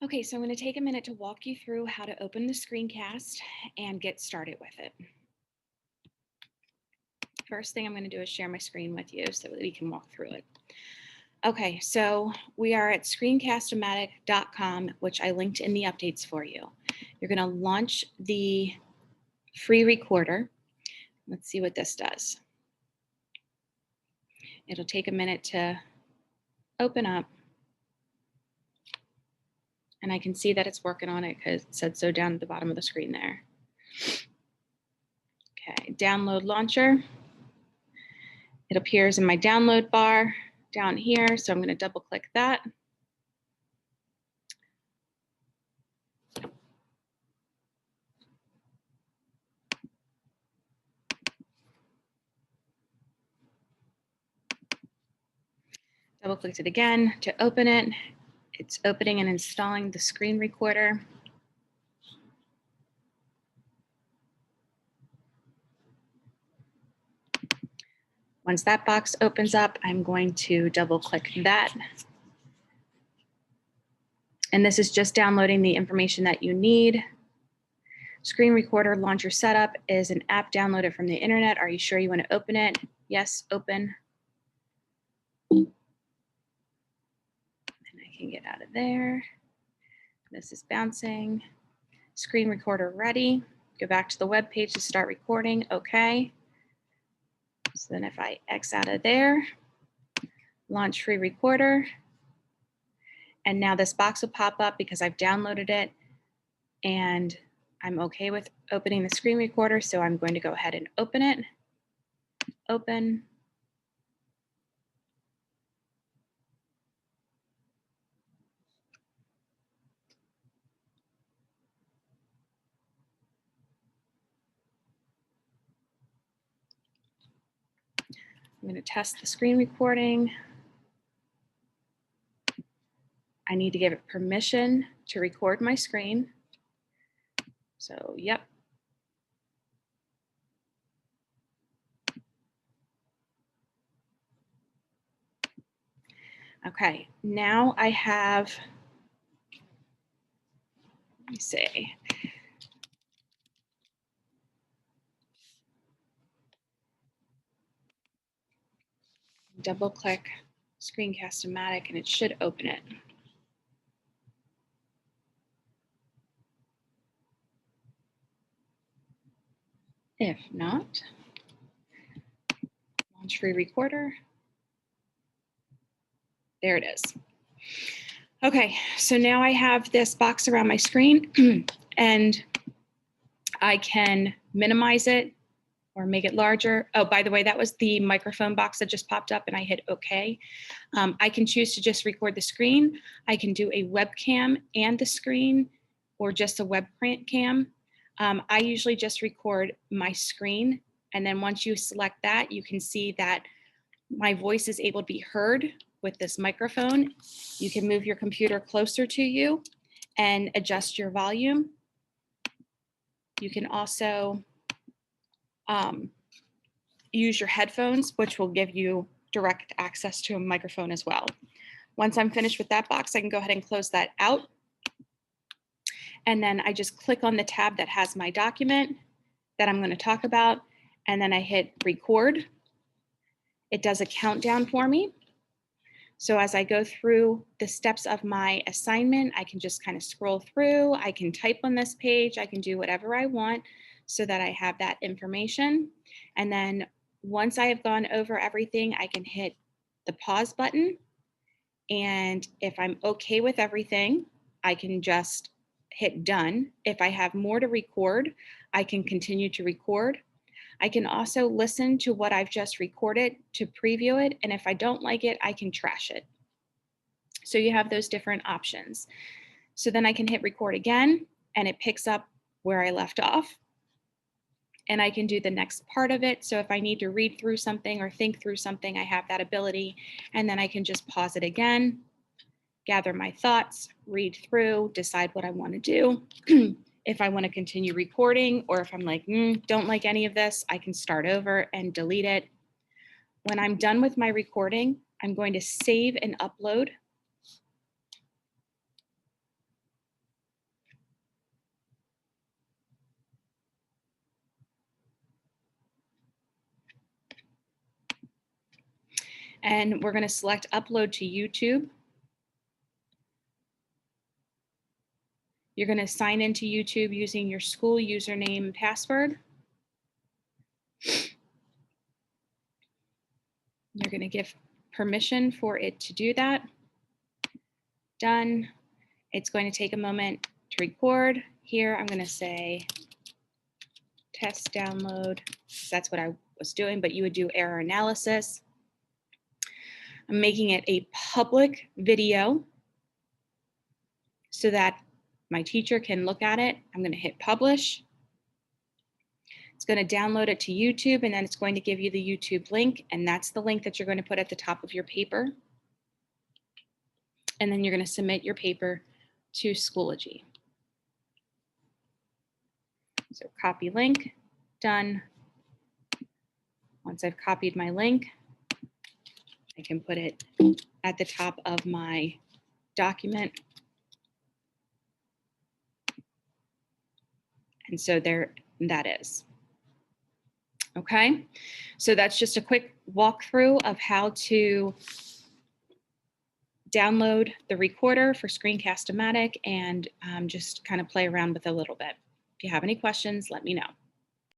Okay, so I'm going to take a minute to walk you through how to open the screencast and get started with it. First thing I'm going to do is share my screen with you so that we can walk through it. Okay, so we are at Screencast-o-matic.com, which I linked in the updates for you. You're going to launch the free recorder. Let's see what this does. It'll take a minute to open up. And I can see that it's working on it because it said so down at the bottom of the screen there. Okay, download launcher. It appears in my download bar down here, so I'm going to double click that. Double clicked it again to open it. It's opening and installing the screen recorder. Once that box opens up, I'm going to double click that. And this is just downloading the information that you need. Screen recorder launcher setup is an app downloaded from the internet. Are you sure you want to open it? Yes, open. And I can get out of there. This is bouncing. Screen recorder ready. Go back to the web page to start recording. Okay. So then if I X out of there, launch free recorder. And now this box will pop up because I've downloaded it and I'm okay with opening the screen recorder. So I'm going to go ahead and open it. Open. I'm going to test the screen recording. I need to give it permission to record my screen. So, yep. Okay, now I have, let me see. Double click Screencast-o-matic and it should open it. If not, launch free recorder. There it is. Okay, so now I have this box around my screen and I can minimize it or make it larger. Oh, by the way, that was the microphone box that just popped up and I hit OK. I can choose to just record the screen. I can do a webcam and the screen or just a webcam. I usually just record my screen. And then once you select that, you can see that my voice is able to be heard with this microphone. You can move your computer closer to you and adjust your volume. You can also use your headphones, which will give you direct access to a microphone as well. Once I'm finished with that box, I can go ahead and close that out. And then I just click on the tab that has my document that I'm going to talk about, and then I hit record. It does a countdown for me. So as I go through the steps of my assignment, I can just kind of scroll through. I can type on this page. I can do whatever I want so that I have that information. And then once I have gone over everything, I can hit the pause button. And if I'm okay with everything, I can just hit done. If I have more to record, I can continue to record. I can also listen to what I've just recorded to preview it. And if I don't like it, I can trash it. So you have those different options. So then I can hit record again and it picks up where I left off. And I can do the next part of it. So if I need to read through something or think through something, I have that ability. And then I can just pause it again, gather my thoughts, read through, decide what I want to do. If I want to continue recording, or if I'm like, don't like any of this, I can start over and delete it. When I'm done with my recording, I'm going to save and upload. And we're going to select upload to YouTube. You're going to sign into YouTube using your school username and password. You're going to give permission for it to do that. Done. It's going to take a moment to record. Here, I'm going to say test download. That's what I was doing, but you would do error analysis. I'm making it a public video so that my teacher can look at it. I'm going to hit publish. It's going to download it to YouTube, and then it's going to give you the YouTube link, and that's the link that you're going to put at the top of your paper. And then you're going to submit your paper to Schoology. So copy link, done. Once I've copied my link, I can put it at the top of my document. And so there that is. Okay, so that's just a quick walkthrough of how to download the recorder for Screencast-o-matic and just kind of play around with it a little bit. If you have any questions, let me know.